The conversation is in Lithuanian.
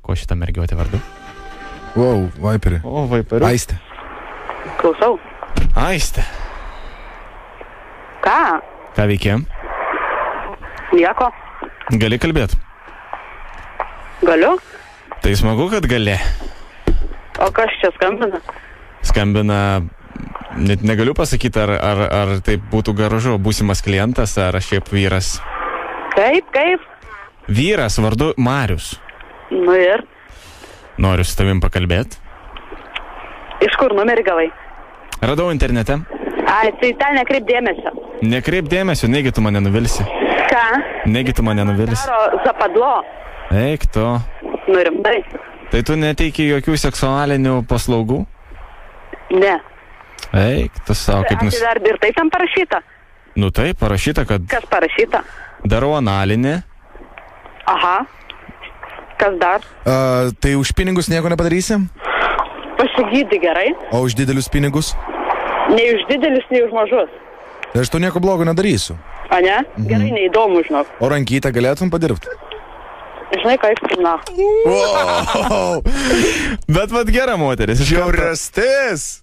Kuo šitą mergiotę vardu? Wow, Viperį. O, Viperį. Aistė. Klausau. Aistė. Ką? Ką veikėm? Nieko. Gali kalbėti? Galiu? Tai smagu, kad gali. O kas čia skambina? Skambina, net negaliu pasakyti, ar tai būtų garažu, būsimas klientas, ar šiaip vyras. Kaip? Vyras vardu Marius. Nu ir? Noriu su tavim pakalbėti. Iš kur numerį gavai? Radau internete. Ai, tai ten nekreip dėmesio. Nekreip dėmesio, negi tu mane nuvilsi. Ką? Negi tu mane nuvilsi. Daro zapadlo. Eik tu. Nu rimtai. Tai tu neteiki jokių seksualinių paslaugų? Ne. Eik, tu savo kaip Tai dar ir tai tam parašyta? Nu taip, parašyta, kad Kas parašyta? darau analinį. Aha. Kas dar? Tai už pinigus nieko nepadarysi? Pasigydį gerai. O už didelius pinigus? Nei už didelius, nei už mažus. Tai aš to nieko blogo nedarysiu. A ne? Gerai, neįdomu, žinok. O rankytę galėtum padirbti? Žinai, kaip na. Wow! Bet vat gera moteris. Žiaurastis!